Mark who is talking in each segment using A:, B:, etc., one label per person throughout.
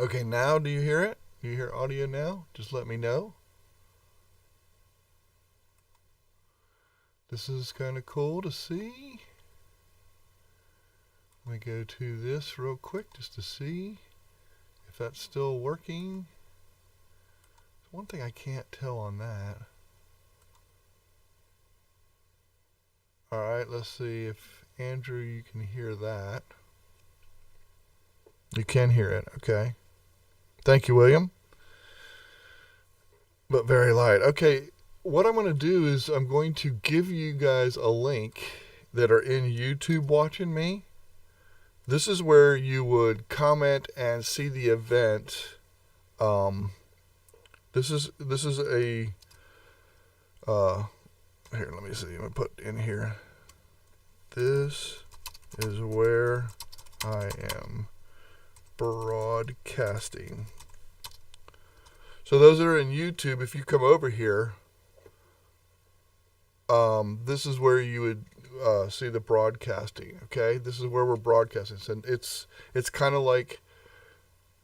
A: Okay, now do you hear it? Do you hear audio now? Just let me know. This is kind of cool to see. Let me go to this real quick just to see if that's still working. One thing I can't tell on that. Alright, let's see if Andrew, you can hear that. You can hear it, okay. Thank you, William. But very light. Okay, what I'm going to do is I'm going to give you guys a link that are in YouTube watching me. This is where you would comment and see the event. This is a here. Let me see. I'm gonna put in here. This is where I am broadcasting. So those that are in YouTube, if you come over here, this is where you would see the broadcasting. Okay, this is where we're broadcasting. So it's kind of like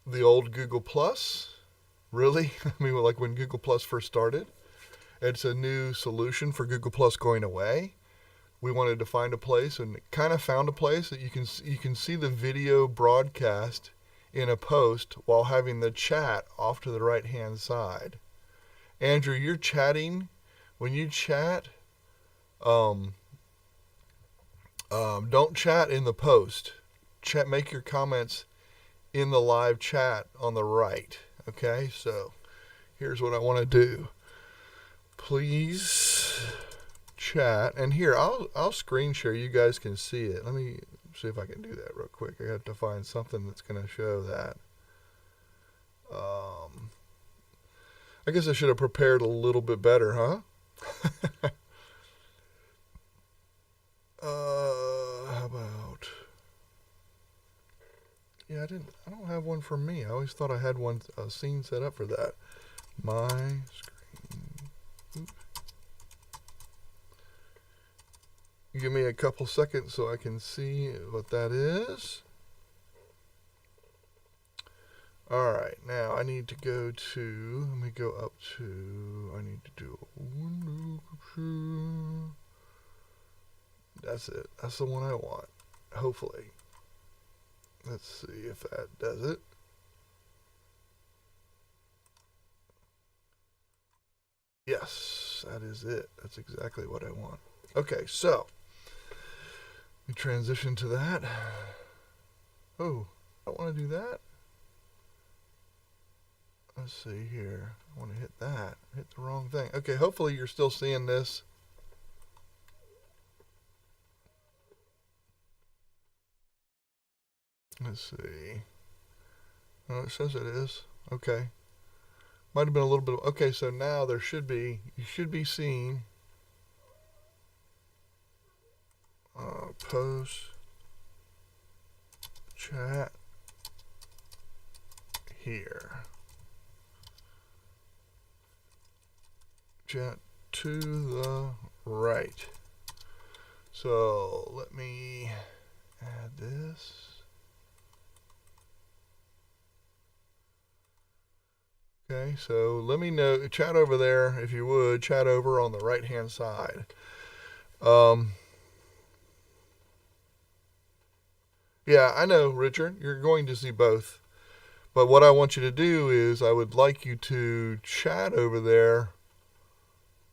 A: the old Google Plus. Really, I mean, like when Google Plus first started. It's a new solution for Google Plus going away. We wanted to find a place and kind of found a place that you can see the video broadcast in a post while having the chat off to the right hand side. Andrew, you're chatting. When you chat, don't chat in the post. Make your comments in the live chat on the right. Okay, so here's what I want to do. Please chat, and here I'll screen share. You guys can see it. Let me see if I can do that real quick. I have to find something that's going to show that. I guess I should have prepared a little bit better, huh? How about? Yeah, I don't have one for me. I always thought I had one scene set up for that. My screen. Oops. Give me a couple seconds so I can see what that is. Alright, now I need to go to, let me go up to, I need to do a window. That's it. That's the one I want. Hopefully. Let's see if that does it. Yes, that is it. That's exactly what I want. Okay, so we transition to that. Oh, I don't want to do that. Let's see here. I want to hit that. Hit the wrong thing. Okay, hopefully you're still seeing this. Let's see. Oh, it says it is. Okay. Might have been a little bit. Okay, so now you should be seeing post chat here. Chat to the right. So let me add this. Okay, so let me know. Chat over there, if you would. Chat over on the right hand side. Yeah, I know, Richard. You're going to see both. But what I want you to do is I would like you to chat over there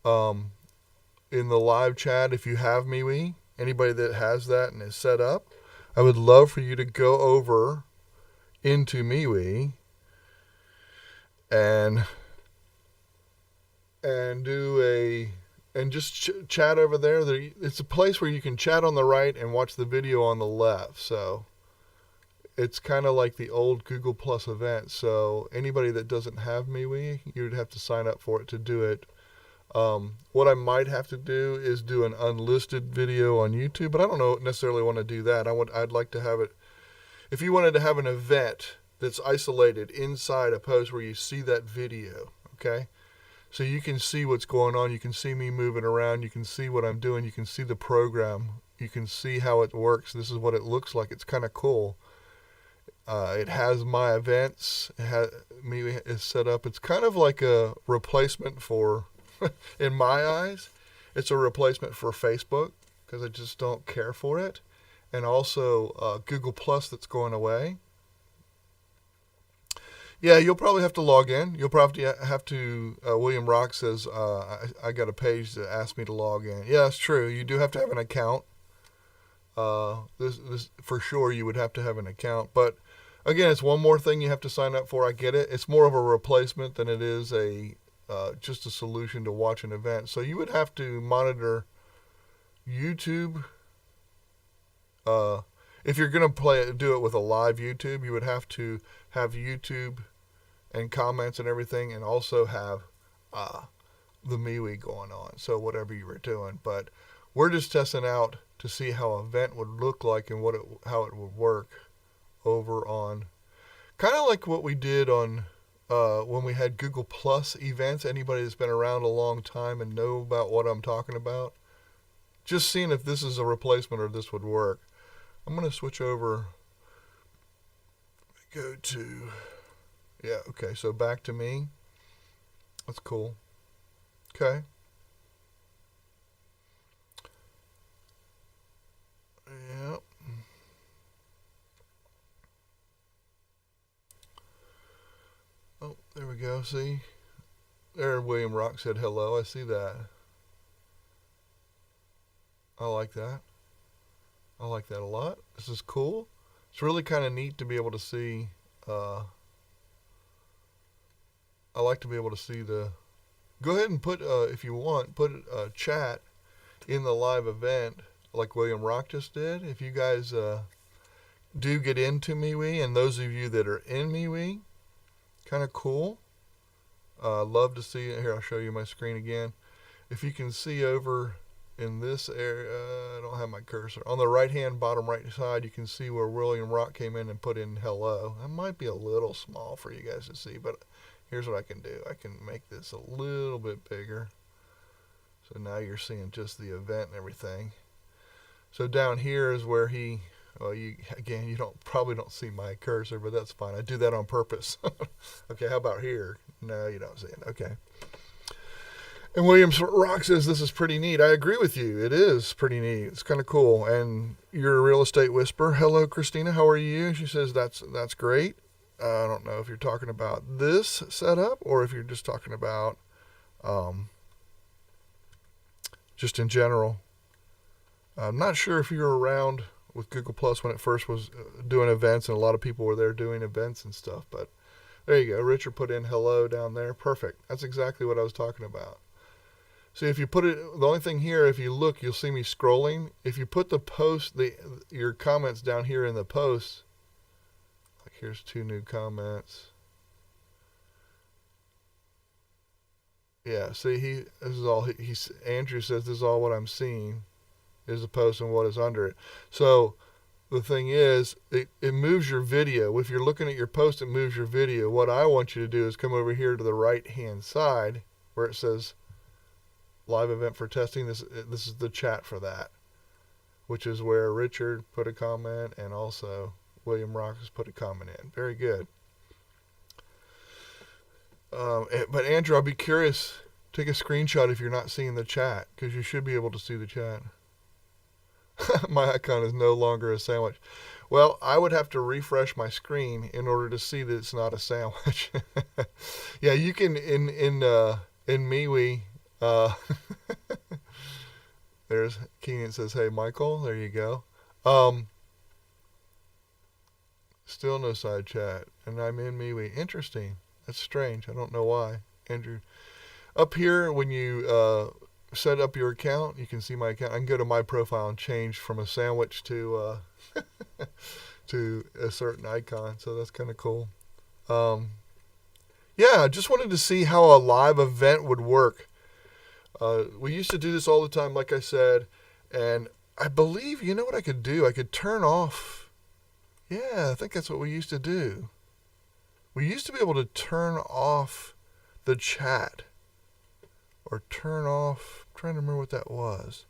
A: in the live chat if you have MeWe. Anybody that has that and is set up, I would love for you to go over into MeWe and just chat over there. It's a place where you can chat on the right and watch the video on the left. So it's kind of like the old Google Plus event. So anybody that doesn't have MeWe, you'd have to sign up for it to do it. What I might have to do is do an unlisted video on YouTube, but I don't necessarily want to do that. I'd like to have it. If you wanted to have an event that's isolated inside a post where you see that video, okay? So you can see what's going on. You can see me moving around. You can see what I'm doing. You can see the program. You can see how it works. This is what it looks like. It's kind of cool. It has my events. MeWe is set up. It's kind of like a replacement for, in my eyes, it's a replacement for Facebook because I just don't care for it. And also Google Plus that's going away. Yeah, you'll probably have to log in. You'll probably have to. William Rock says, I got a page that asks me to log in. Yeah, that's true. You do have to have an account. This for sure, you would have to have an account. But again, it's one more thing you have to sign up for. I get it. It's more of a replacement than it is just a solution to watch an event. So you would have to monitor YouTube. If you're going to do it with a live YouTube, you would have to have YouTube and comments and everything, and also have the MeWe going on. So whatever you were doing, but we're just testing out to see how an event would look like and how it would work over on, kind of like what we did on when we had Google Plus events. Anybody that's been around a long time and know about what I'm talking about, just seeing if this is a replacement or this would work. I'm going to switch over. Go to, yeah, okay, so back to me. That's cool. Okay. Yep. Oh, there we go. See? There, William Rock said hello. I see that. I like that. I like that a lot. This is cool. It's really kind of neat to be able to see. I like to be able to see the. Go ahead and put, if you want, put a chat in the live event like William Rock just did. If you guys do get into MeWe, and those of you that are in MeWe, kind of cool. Love to see it. Here, I'll show you my screen again. If you can see over in this area, I don't have my cursor. On the right-hand bottom right side, you can see where William Rock came in and put in hello. That might be a little small for you guys to see, but here's what I can do. I can make this a little bit bigger. So now you're seeing just the event and everything. So down here is where he, well, you probably don't see my cursor, but that's fine. I do that on purpose. Okay, how about here? No, you don't see it. Okay. And William Rock says this is pretty neat. I agree with you. It is pretty neat. It's kind of cool. And you're a real estate whisperer. Hello, Christina. How are you? She says that's great. I don't know if you're talking about this setup or if you're just talking about just in general. I'm not sure if you were around with Google Plus when it first was doing events, and a lot of people were there doing events and stuff. But there you go. Richard put in hello down there. Perfect. That's exactly what I was talking about. See, if you put it, the only thing here, if you look, you'll see me scrolling. If you put the post, your comments down here in the post, like here's 2 new comments. Yeah, see, Andrew says this is all what I'm seeing is the post and what is under it. So the thing is, it moves your video. If you're looking at your post, it moves your video. What I want you to do is come over here to the right-hand side where it says live event for testing. This is the chat for that, which is where Richard put a comment and also William Rock has put a comment in. Very good. But Andrew, I'll be curious. Take a screenshot if you're not seeing the chat, because you should be able to see the chat. My icon is no longer a sandwich. Well, I would have to refresh my screen in order to see that it's not a sandwich. Yeah, you can in MeWe. There's Keenan says, "Hey, Michael." There you go. Still no side chat, and I'm in MeWe. Interesting. That's strange. I don't know why, Andrew. Up here, when you set up your account, you can see my account. I can go to my profile and change from a sandwich to to a certain icon. So that's kind of cool. Yeah, I just wanted to see how a live event would work. We used to do this all the time, like I said, and I believe, you know what I could do? I could turn off. Yeah, I think that's what we used to do. We used to be able to turn off the chat. Or turn off, I'm trying to remember what that was.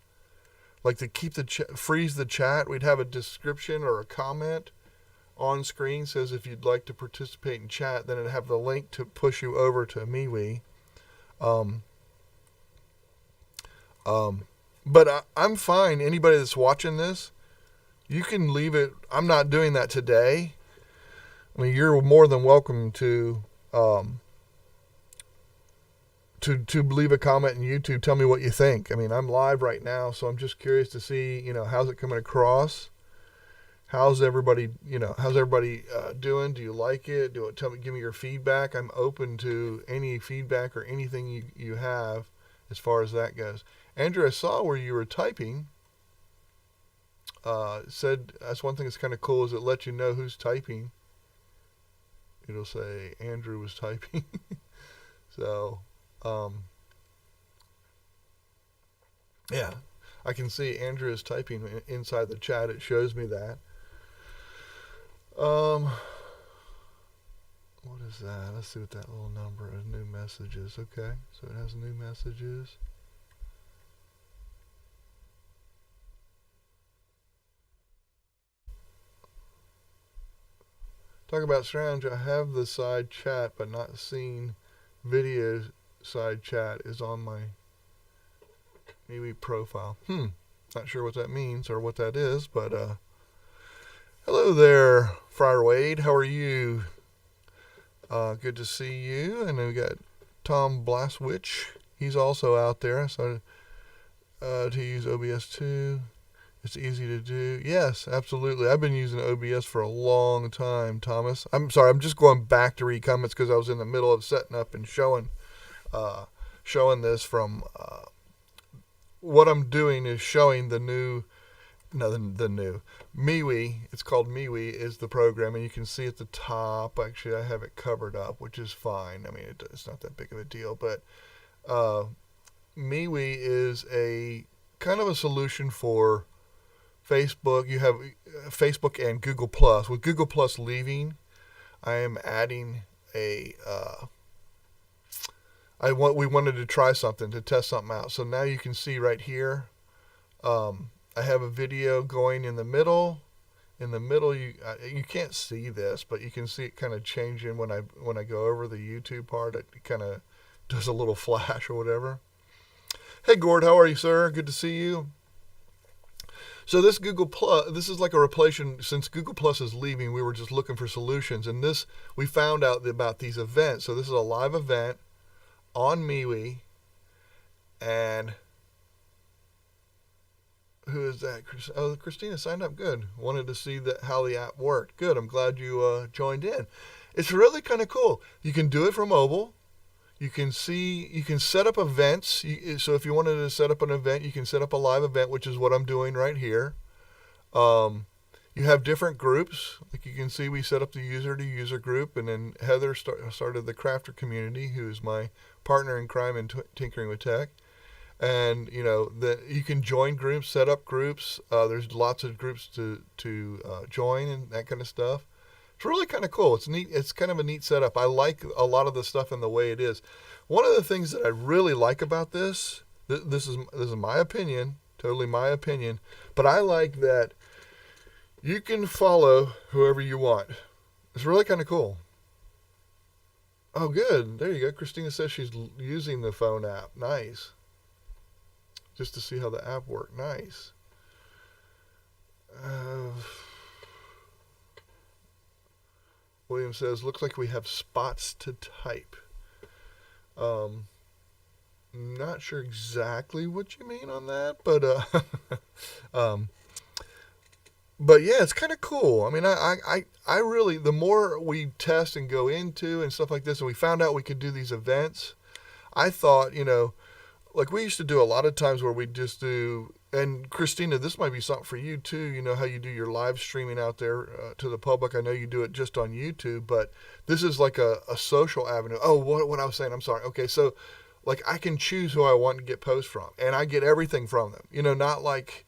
A: Like to keep freeze the chat, we'd have a description or a comment on screen says if you'd like to participate in chat, then it'll have the link to push you over to MeWe. Um, but I'm fine. Anybody that's watching this, you can leave it. I'm not doing that today. I mean, you're more than welcome to leave a comment in YouTube. Tell me what you think. I mean, I'm live right now, so I'm just curious to see, how's it coming across? How's everybody doing? Do you like it? Give me your feedback. I'm open to any feedback or anything you have as far as that goes. Andrew, I saw where you were typing. Said that's one thing that's kind of cool is it lets you know who's typing. It'll say Andrew was typing. So, yeah, I can see Andrew is typing inside the chat. It shows me that. What is that? Let's see what that little number of new messages. Okay, so it has new messages. Talk about strange. I have the side chat, but not seen video side chat is on my MeWe profile. Not sure what that means or what that is, but hello there, Friar Wade. How are you? Good to see you. And then we got Tom Blaswich. He's also out there. I started to use OBS too. It's easy to do. Yes, absolutely. I've been using OBS for a long time, Thomas. I'm sorry. I'm just going back to read comments because I was in the middle of setting up and showing this from what I'm doing is showing the new MeWe. It's called MeWe is the program, and you can see at the top. Actually, I have it covered up, which is fine. I mean, it's not that big of a deal, but MeWe is a kind of a solution for Facebook. You have Facebook and Google Plus. With Google Plus leaving, I am adding we wanted to try something, to test something out. So now you can see right here, I have a video going in the middle. In the middle, you can't see this, but you can see it kind of changing when I go over the YouTube part. It kind of does a little flash or whatever. Hey Gord, how are you, sir? Good to see you. So this Google Plus, this is like a replacement. Since Google Plus is leaving, we were just looking for solutions, and we found out about these events. So this is a live event on MeWe, and who is that? Oh, Christina signed up. Good. Wanted to see how the app worked. Good. I'm glad you joined in. It's really kind of cool. You can do it from mobile. You can set up events. So if you wanted to set up an event, you can set up a live event, which is what I'm doing right here. You have different groups. Like you can see, we set up the user-to-user group, and then Heather started the crafter community, who is my partner in crime in Tinkering with Tech. And you can join groups, set up groups. There's lots of groups to join and that kind of stuff. It's really kind of cool. It's neat. It's kind of a neat setup. I like a lot of the stuff in the way it is. One of the things that I really like about this is my opinion, totally my opinion, but I like that you can follow whoever you want. It's really kind of cool. Oh, good. There you go. Christina says she's using the phone app. Nice. Just to see how the app worked. Nice. William says, looks like we have spots to type. Not sure exactly what you mean on that, but but yeah, it's kind of cool. I mean, I really, the more we test and go into and stuff like this, and we found out we could do these events, I thought, like we used to do a lot of times where we just do, and Christina, this might be something for you too. You know how you do your live streaming out there to the public. I know you do it just on YouTube, but this is like a social avenue. Oh, what I was saying, I'm sorry. Okay, so like I can choose who I want to get posts from, and I get everything from them. Not like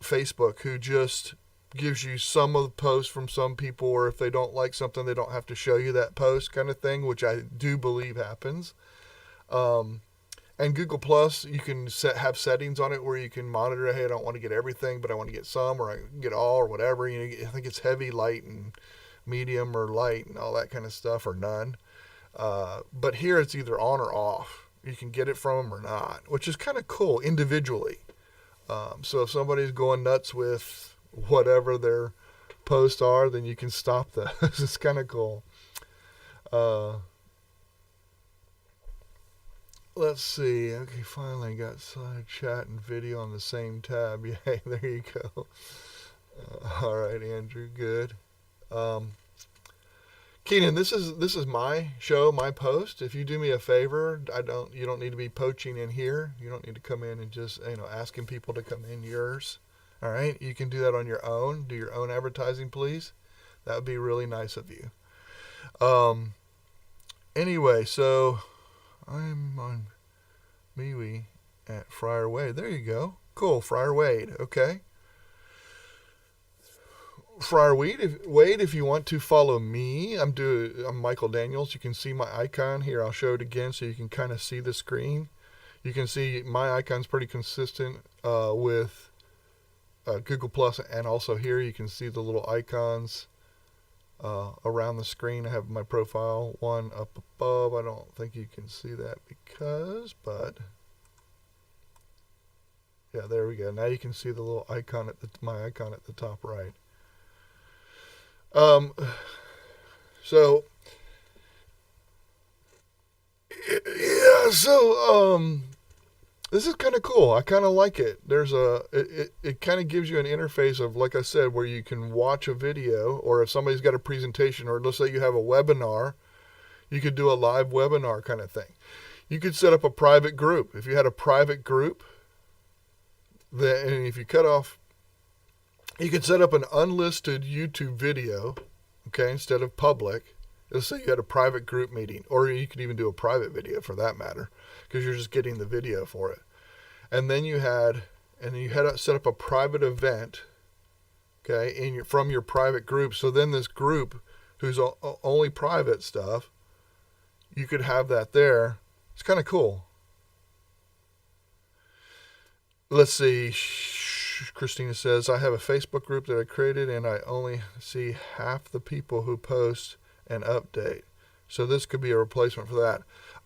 A: Facebook, who just gives you some of the posts from some people, or if they don't like something, they don't have to show you that post kind of thing, which I do believe happens. And Google Plus, you can have settings on it where you can monitor, hey, I don't want to get everything, but I want to get some, or I can get all, or whatever. I think it's heavy, light, and medium, or light, and all that kind of stuff, or none. But here it's either on or off. You can get it from them or not, which is kind of cool individually. So if somebody's going nuts with whatever their posts are, then you can stop those. It's kind of cool. Let's see. Okay, finally got slide chat and video on the same tab. Yay, there you go. All right, Andrew, good. Keenan, this is my show, my post. If you do me a favor, you don't need to be poaching in here. You don't need to come in and just asking people to come in yours. All right, you can do that on your own. Do your own advertising, please. That would be really nice of you. Anyway, so I'm on MeWe at Friar Wade. There you go. Cool, Friar Wade. Okay. Friar Wade, if you want to follow me, I'm Michael Daniels. You can see my icon here. I'll show it again so you can kind of see the screen. You can see my icon's pretty consistent with Google Plus, and also here you can see the little icons around the screen. I have my profile one up above. I don't think you can see that but yeah, there we go. Now you can see the little icon my icon at the top right. So this is kind of cool. I kind of like it. It kind of gives you an interface of, like I said, where you can watch a video, or if somebody's got a presentation, or let's say you have a webinar, you could do a live webinar kind of thing. You could set up a private group. If you had a private group, and if you cut off, you could set up an unlisted YouTube video, okay, instead of public. Let's say you had a private group meeting, or you could even do a private video for that matter, because you're just getting the video for it. And then you had set up a private event, okay, from your private group. So then this group, who's only private stuff, you could have that there. It's kind of cool. Let's see. Christina says, I have a Facebook group that I created, and I only see half the people who post and update. So this could be a replacement for that.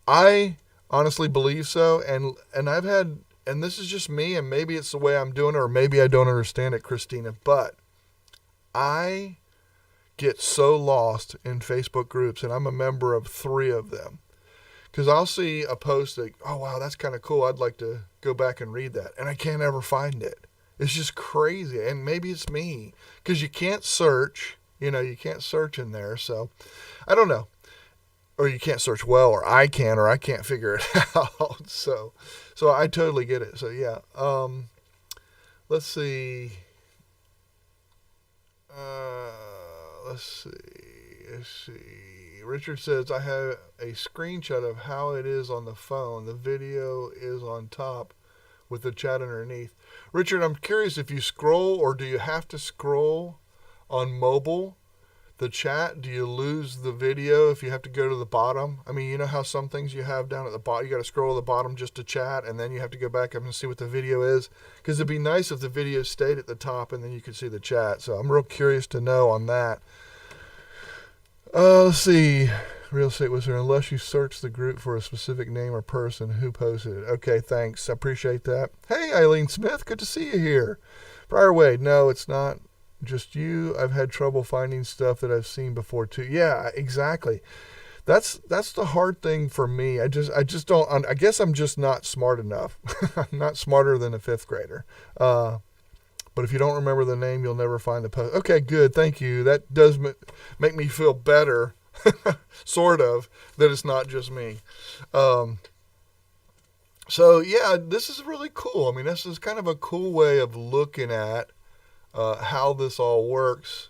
A: I honestly believe so, and I've had, and this is just me, and maybe it's the way I'm doing it, or maybe I don't understand it, Christina, but I get so lost in Facebook groups, and I'm a member of 3 of them. Because I'll see a post that, oh, wow, that's kind of cool. I'd like to go back and read that. And I can't ever find it. It's just crazy. And maybe it's me. Because you can't search. You can't search in there. So, I don't know. Or you can't search well, or I can't figure it out. So I totally get it. So, yeah. Let's see. Let's see. Richard says, I have a screenshot of how it is on the phone. The video is on top with the chat underneath. Richard, I'm curious if you scroll, or do you have to scroll on mobile, the chat? Do you lose the video if you have to go to the bottom? I mean, you know how some things you have down at the bottom, you got to scroll to the bottom just to chat, and then you have to go back up and see what the video is? Because it'd be nice if the video stayed at the top and then you could see the chat. So I'm real curious to know on that. Let's see. Real estate was there, unless you search the group for a specific name or person who posted it. Okay, thanks. I appreciate that. Hey, Eileen Smith, good to see you here. Friar Wade, no, it's not just you. I've had trouble finding stuff that I've seen before too. Yeah, exactly. That's the hard thing for me. I just don't. I guess I'm just not smart enough. I'm not smarter than a 5th grader. But if you don't remember the name, you'll never find the post. Okay, good. Thank you. That does make me feel better, sort of, that it's not just me. So, yeah, this is really cool. I mean, this is kind of a cool way of looking at how this all works.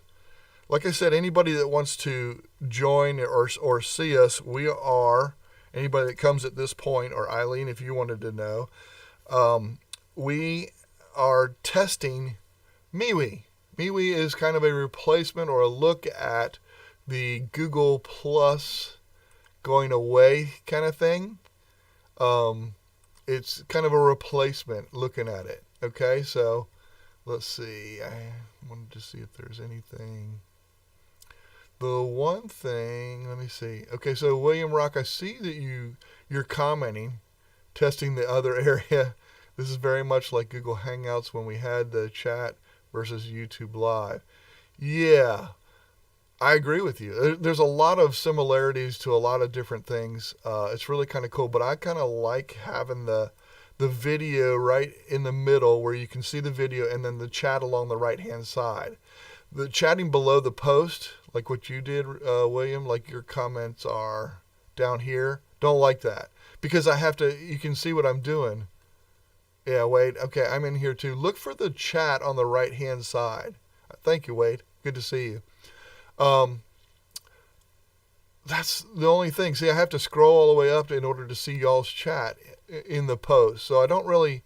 A: Like I said, anybody that wants to join or see us, we are, anybody that comes at this point, or Eileen, if you wanted to know, we are testing MeWe. MeWe is kind of a replacement or a look at the Google Plus going away kind of thing. it's kind of a replacement looking at it. Okay, so let's see. I wanted to see if there's anything. The one thing, let me see. Okay, so William Rock, I see that you're commenting, testing the other area. This is very much like Google Hangouts when we had the chat versus YouTube Live. Yeah, I agree with you. There's a lot of similarities to a lot of different things. It's really kind of cool, but I kind of like having the video right in the middle where you can see the video and then the chat along the right-hand side. The chatting below the post, like what you did, William, like your comments are down here. Don't like that because I have to, you can see what I'm doing. Yeah, Wade. Okay, I'm in here too. Look for the chat on the right-hand side. Thank you, Wade. Good to see you. That's the only thing. See, I have to scroll all the way up in order to see y'all's chat in the post. So I don't really,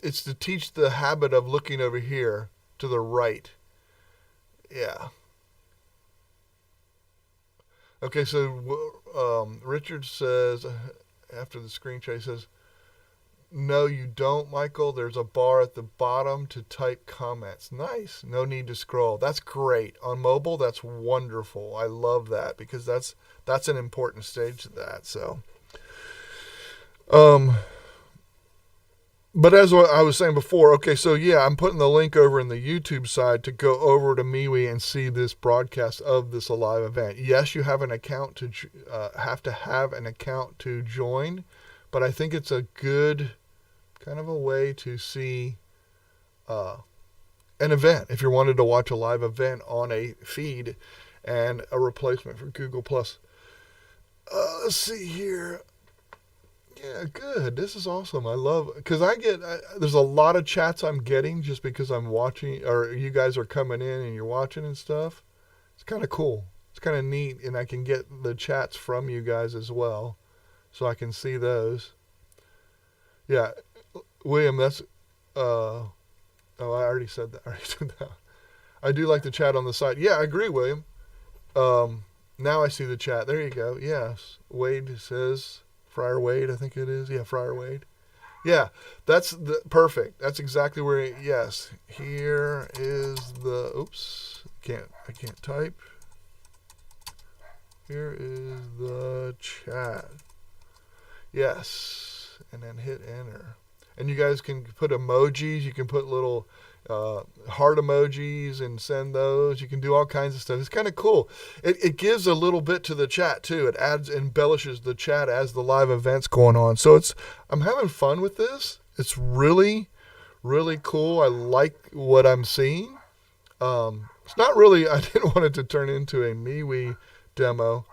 A: it's to teach the habit of looking over here to the right. Yeah. Okay, so Richard says, after the screenshot, he says, no, you don't, Michael. There's a bar at the bottom to type comments. Nice. No need to scroll. That's great. On mobile, that's wonderful. I love that because that's an important stage to that. So, but as I was saying before, okay, so yeah, I'm putting the link over in the YouTube side to go over to MeWe and see this broadcast of this live event. Yes, you have an account to have an account to join, but I think it's a good kind of a way to see an event if you wanted to watch a live event on a feed and a replacement for Google Plus. Let's see here. Yeah, good. This is awesome. I love, because there's a lot of chats I'm getting just because I'm watching, or you guys are coming in and you're watching and stuff. It's kind of cool. It's kind of neat, and I can get the chats from you guys as well, so I can see those. Yeah, William, that's, oh, I already said that. I do like the chat on the side. Yeah, I agree, William. Now I see the chat. There you go. Yes. Wade says, Friar Wade, I think it is. Yeah, Friar Wade. Yeah, that's perfect. That's exactly where, yes. Here is the, oops, I can't type. Here is the chat. Yes, and then hit enter. And you guys can put emojis. You can put little heart emojis and send those. You can do all kinds of stuff. It's kind of cool. It gives a little bit to the chat too. It embellishes the chat as the live event's going on. So I'm having fun with this. It's really, really cool. I like what I'm seeing. It's not really, I didn't want it to turn into a MeWe demo.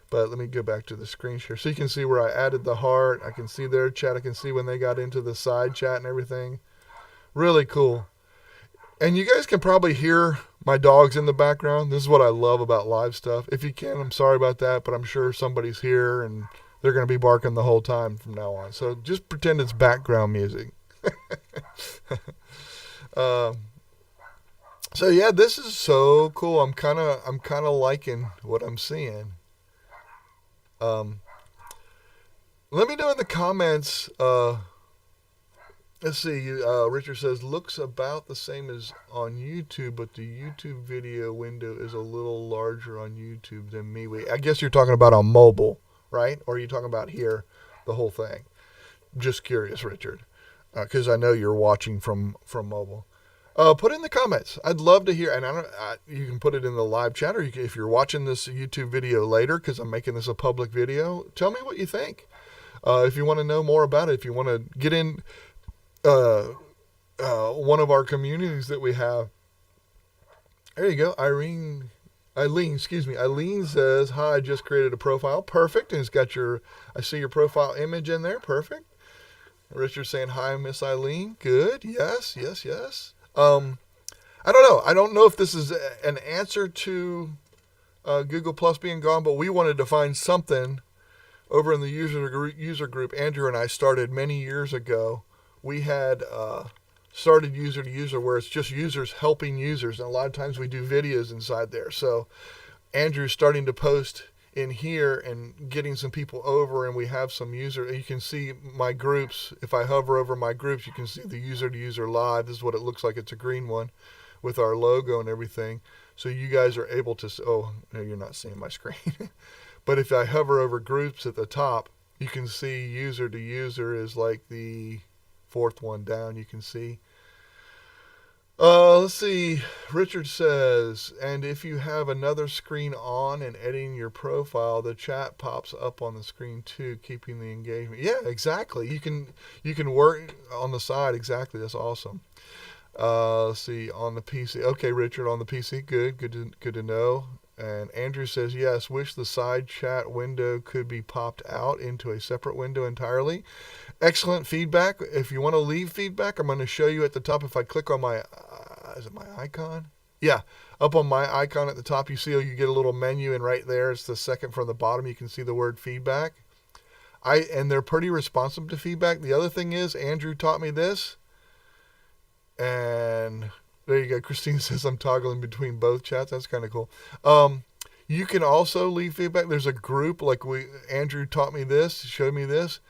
A: But let me go back to the screen share. So you can see where I added the heart. I can see their chat. I can see when they got into the side chat and everything. Really cool. And you guys can probably hear my dogs in the background. This is what I love about live stuff. If you can, I'm sorry about that, but I'm sure somebody's here and they're going to be barking the whole time from now on. So just pretend it's background music. So yeah, this is so cool. I'm kind of liking what I'm seeing. Let me know in the comments. Let's see. Richard says, looks about the same as on YouTube, but the YouTube video window is a little larger on YouTube than MeWe. I guess you're talking about on mobile, right? Or are you talking about here, the whole thing? Just curious, Richard, because I know you're watching from mobile. Put in the comments. I'd love to hear, and you can put it in the live chat, or if you're watching this YouTube video later, because I'm making this a public video, tell me what you think. If you want to know more about it, if you want to get in one of our communities that we have. There you go. Eileen says, hi, I just created a profile. Perfect. And it's got I see your profile image in there. Perfect. Richard's saying, hi, Miss Eileen. Good. Yes. I don't know. I don't know if this is an answer to Google Plus being gone, but we wanted to find something over in the user group. Andrew and I started many years ago. We had started user to user, where it's just users helping users, and a lot of times we do videos inside there. So Andrew's starting to post in here and getting some people over, and we have some user. You can see my groups. If I hover over my groups, you can see the user to user live. This is what it looks like. It's a green one with our logo and everything. So you guys are able to, oh, no, you're not seeing my screen. But if I hover over groups at the top, you can see user to user is like the fourth one down, you can see. Let's see. Richard says, and if you have another screen on and editing your profile, the chat pops up on the screen too, keeping the engagement. Yeah, exactly. You can work on the side. Exactly. That's awesome. Let's see, on the PC. Okay, Richard, on the PC. Good to know. And Andrew says, yes, wish the side chat window could be popped out into a separate window entirely. Excellent feedback. If you want to leave feedback, I'm going to show you at the top. If I click on my, is it my icon? Yeah, up on my icon at the top, you see you get a little menu, and right there, it's the second from the bottom. You can see the word feedback. And they're pretty responsive to feedback. The other thing is, Andrew taught me this. And there you go. Christine says I'm toggling between both chats. That's kind of cool. You can also leave feedback. There's a group like Andrew taught me this, showed me this.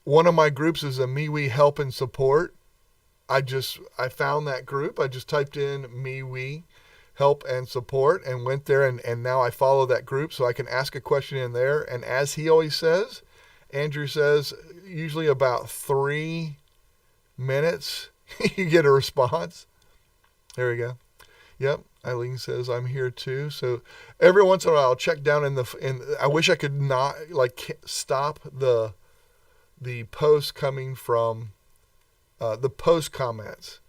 A: One of my groups is a MeWe help and support. I found that group. I just typed in MeWe help and support and went there, and now I follow that group so I can ask a question in there. And as he always says, Andrew says, usually about 3 minutes you get a response. There we go. Yep. Eileen says I'm here too. So every once in a while I'll check down I wish I could not stop the post coming from the post comments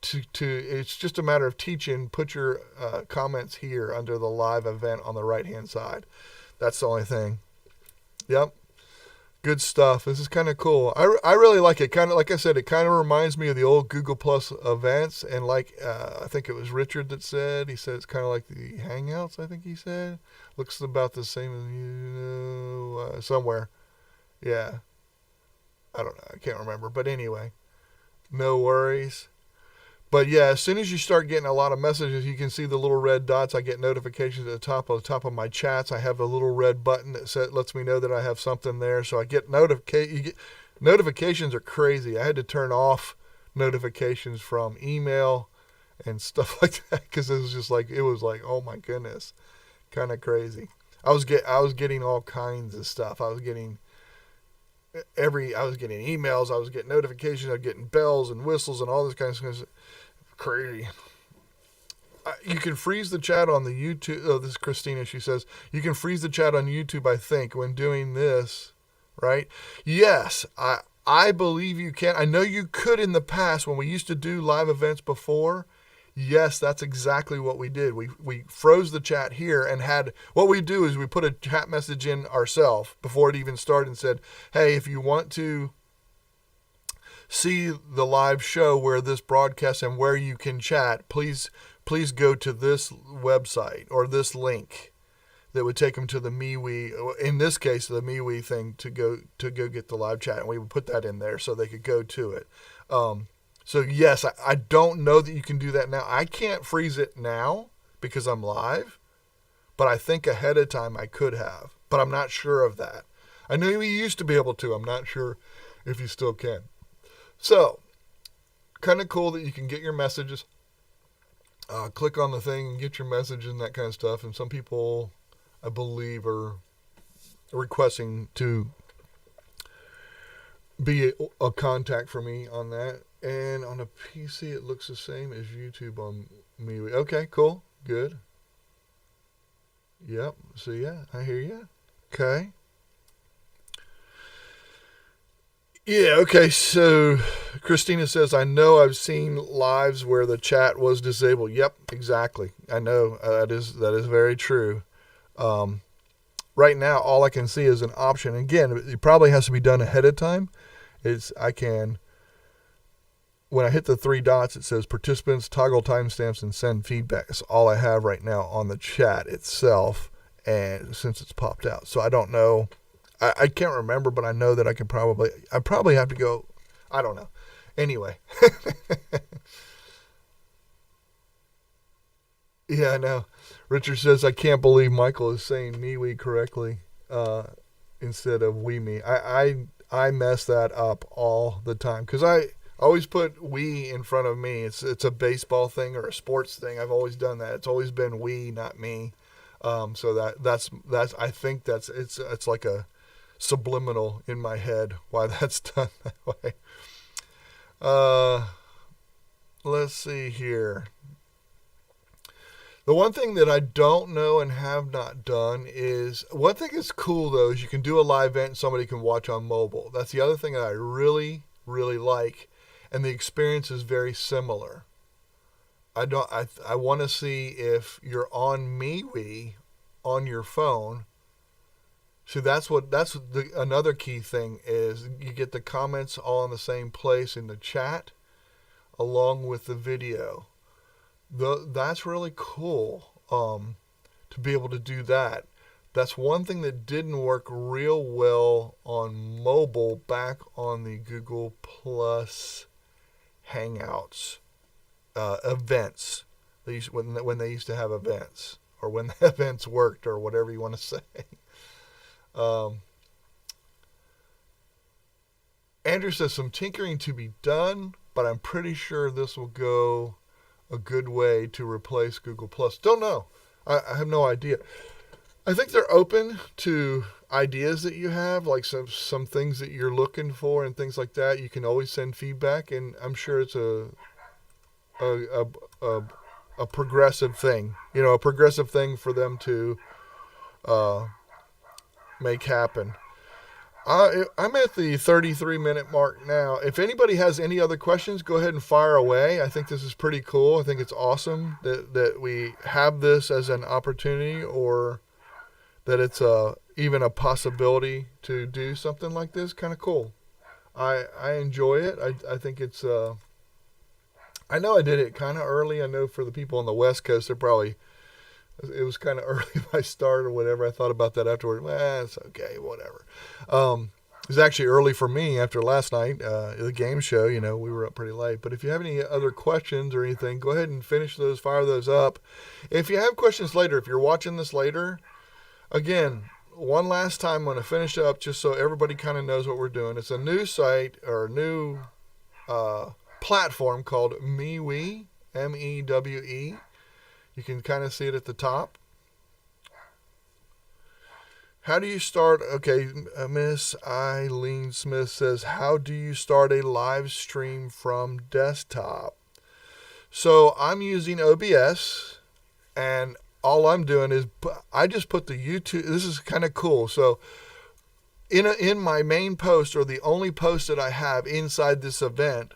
A: to it's just a matter of teaching. Put your comments here under the live event on the right hand side. That's the only thing. Yep. Good stuff. This is kind of cool. I really like it. Kind of like I said, it kind of reminds me of the old Google Plus events. And like I think it was Richard that said, he said it's kind of like the Hangouts. I think he said looks about the same as somewhere. Yeah, I don't know. I can't remember. But anyway, no worries. But yeah, as soon as you start getting a lot of messages, you can see the little red dots. I get notifications at the top of my chats. I have a little red button that lets me know that I have something there. So I get notifications are crazy. I had to turn off notifications from email and stuff like that because it was just like oh my goodness, kind of crazy. I was getting all kinds of stuff. I was getting emails. I was getting notifications. I was getting bells and whistles and all this kind of stuff. Crazy. You can freeze the chat on the YouTube. Oh, this is Christina. She says you can freeze the chat on YouTube. I think when doing this, right? Yes, I believe you can. I know you could in the past when we used to do live events before. Yes, that's exactly what we did. We froze the chat here and what we do is we put a chat message in ourselves before it even started and said, hey, if you want to see the live show where this broadcast and where you can chat, please go to this website or this link that would take them to the MeWe, in this case, the MeWe thing to go get the live chat. And we would put that in there so they could go to it. So yes, I don't know that you can do that now. I can't freeze it now because I'm live, but I think ahead of time I could have, but I'm not sure of that. I knew we used to be able to. I'm not sure if you still can. So, kind of cool that you can get your messages, click on the thing and get your message and that kind of stuff. And some people, I believe, are requesting to be a contact for me on that. And on a PC, it looks the same as YouTube on MeWe. Okay, cool. Good. Yep. So, yeah, I hear you. Okay. Yeah, okay, so Christina says, I know I've seen lives where the chat was disabled. Yep, exactly. I know that is very true. Right now, all I can see is an option. Again, it probably has to be done ahead of time. When I hit the 3 dots, it says participants, toggle timestamps, and send feedback. That's all I have right now on the chat itself, and since it's popped out. So I don't know. I can't remember, but I know that I probably have to go. I don't know. Anyway. Yeah, I know. Richard says, I can't believe Michael is saying MeWe correctly instead of we me. I mess that up all the time because I always put we in front of me. It's a baseball thing or a sports thing. I've always done that. It's always been we, not me. So that's I think it's like a subliminal in my head why that's done that way. Let's see here. The one thing that I don't know and have not done is, one thing that's cool though is you can do a live event and somebody can watch on mobile. That's the other thing that I really, really like, and the experience is very similar. I want to see if you're on MeWe on your phone. So another key thing is you get the comments all in the same place in the chat along with the video. That's really cool to be able to do that. That's one thing that didn't work real well on mobile back on the Google Plus Hangouts events. When they used to have events, or when the events worked, or whatever you want to say. Andrew says some tinkering to be done, but I'm pretty sure this will go a good way to replace Google Plus. Don't know. I have no idea. I think they're open to ideas that you have, like some things that you're looking for and things like that. You can always send feedback, and I'm sure it's a progressive thing. A progressive thing for them to make happen. I'm at the 33-minute mark now. If anybody has any other questions, go ahead and fire away. I think this is pretty cool. I think it's awesome that we have this as an opportunity, or that it's even a possibility to do something like this. Kind of cool. I enjoy it. I think it's... I know I did it kind of early. I know for the people on the West Coast, it was kind of early my start or whatever. I thought about that afterward. It's okay, whatever. It was actually early for me after last night, the game show. We were up pretty late. But if you have any other questions or anything, go ahead and finish those, fire those up. If you have questions later, if you're watching this later, again, one last time I'm going to finish up just so everybody kind of knows what we're doing. It's a new site or a new platform called MeWe, M-E-W-E. You can kind of see it at the top. How do you start? Okay, Miss Eileen Smith says, how do you start a live stream from desktop? So I'm using OBS, and all I'm doing is I just put the YouTube. This is kind of cool. So in my main post, or the only post that I have inside this event,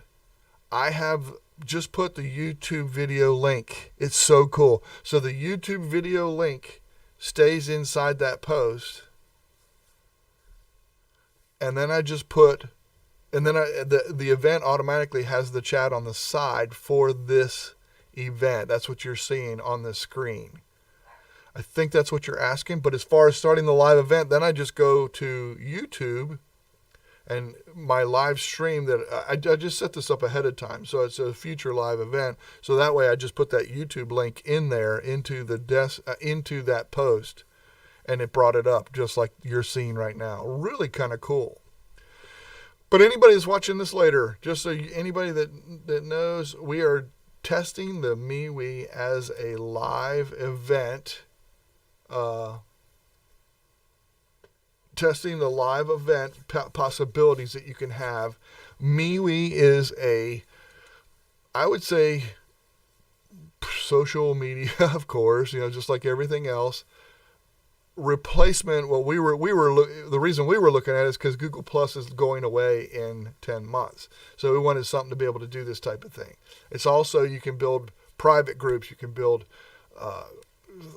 A: I have just put the YouTube video link. It's so cool. So the YouTube video link stays inside that post. And then I just put, and then the event automatically has the chat on the side for this event. That's what you're seeing on the screen. I think that's what you're asking. But as far as starting the live event, then I just go to YouTube. And my live stream that I just set this up ahead of time, so it's a future live event. So that way, I just put that YouTube link in there into that post, and it brought it up just like you're seeing right now. Really kind of cool. But anybody that's watching this later, just so anybody that knows, we are testing the MeWe as a live event. Testing the live event possibilities that you can have. MeWe is I would say, social media, of course, just like everything else. Replacement. Well, the reason we were looking at it is because Google Plus is going away in 10 months. So we wanted something to be able to do this type of thing. It's also, you can build private groups. You can build a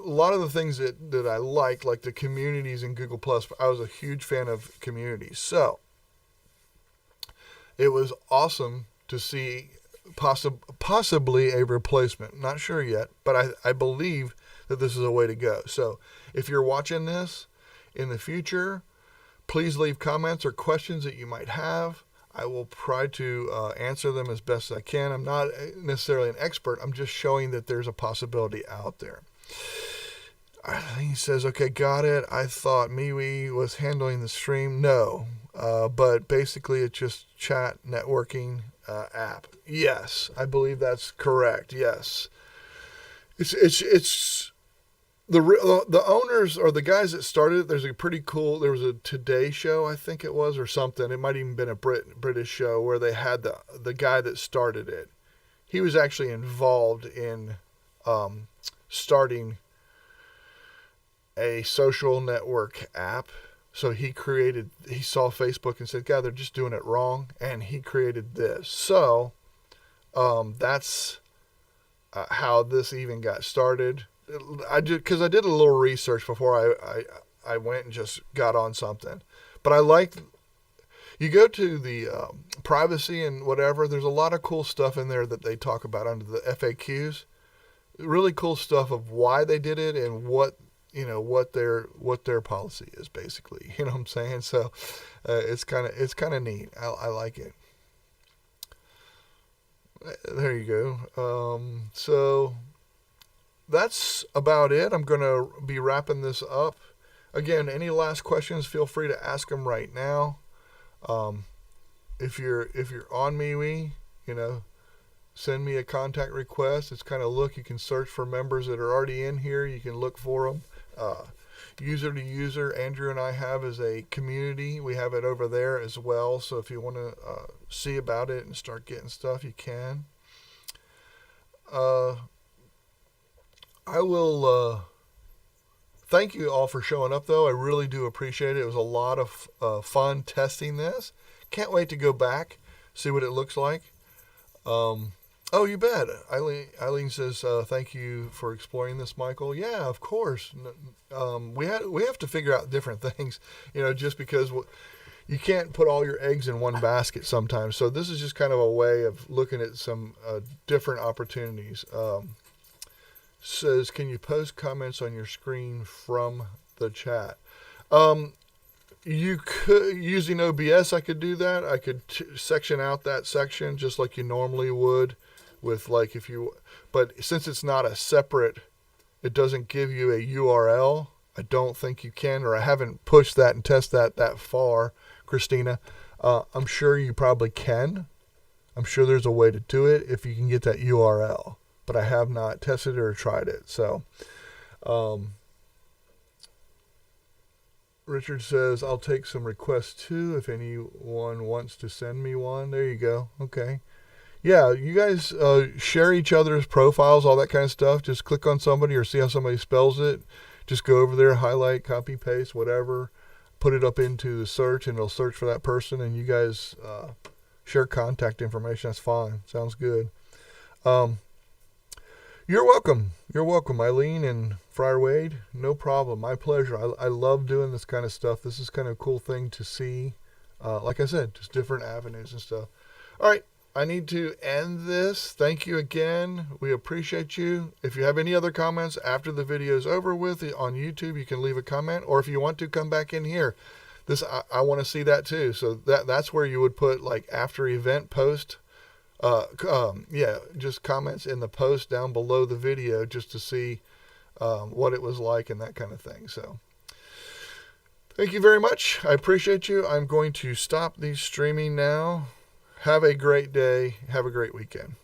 A: lot of the things that I like the communities in Google Plus. I was a huge fan of communities. So it was awesome to see possibly a replacement. Not sure yet, but I believe that this is a way to go. So if you're watching this in the future, please leave comments or questions that you might have. I will try to answer them as best as I can. I'm not necessarily an expert. I'm just showing that there's a possibility out there. He says, okay, got it. I thought MeWe was handling the stream. No, but basically it's just chat networking app. Yes, I believe that's correct. Yes, it's the owners or the guys that started it. There's a pretty cool. There was a Today show, I think it was, or something. It might even been a British show where they had the guy that started it. He was actually involved in starting a social network app. So he saw Facebook and said, God, they're just doing it wrong. And he created this. So that's how this even got started. Because I did a little research before I went and just got on something. But I like, you go to the privacy and whatever, there's a lot of cool stuff in there that they talk about under the FAQs. Really cool stuff of why they did it and what their policy is, basically. You know what I'm saying? So it's kind of neat. I like it. There you go. So that's about it. I'm going to be wrapping this up. Again, any last questions, feel free to ask them right now. If you're on MeWe, send me a contact request. It's kind of you can search for members that are already in here. You can look for them. User to user, Andrew and I have as a community. We have it over there as well. So if you want to see about it and start getting stuff, you can. I will thank you all for showing up, though. I really do appreciate it. It was a lot of fun testing this. Can't wait to go back, see what it looks like. Oh, you bet. Eileen says, thank you for exploring this, Michael. Yeah, of course. We have to figure out different things, just because you can't put all your eggs in one basket sometimes. So this is just kind of a way of looking at some different opportunities. Says, can you post comments on your screen from the chat? You could, using OBS, I could do that. I could section out that section just like you normally would with but since it's not a separate, it doesn't give you a URL. I don't think you can, or I haven't pushed that and tested that far, Christina. I'm sure you probably can. I'm sure there's a way to do it if you can get that URL, but I have not tested it or tried it. So, Richard says, I'll take some requests too if anyone wants to send me one. There you go. Okay. Yeah, you guys share each other's profiles, all that kind of stuff. Just click on somebody or see how somebody spells it. Just go over there, highlight, copy, paste, whatever. Put it up into the search, and it'll search for that person, and you guys share contact information. That's fine. Sounds good. You're welcome. You're welcome, Eileen and Friar Wade. No problem. My pleasure. I love doing this kind of stuff. This is kind of a cool thing to see. Like I said, just different avenues and stuff. All right. I need to end this. Thank you again. We appreciate you. If you have any other comments after the video is over with on YouTube, you can leave a comment. Or if you want to, come back in here. I want to see that too. So that's where you would put after event post. Just comments in the post down below the video just to see what it was like and that kind of thing. So thank you very much. I appreciate you. I'm going to stop the streaming now. Have a great day. Have a great weekend.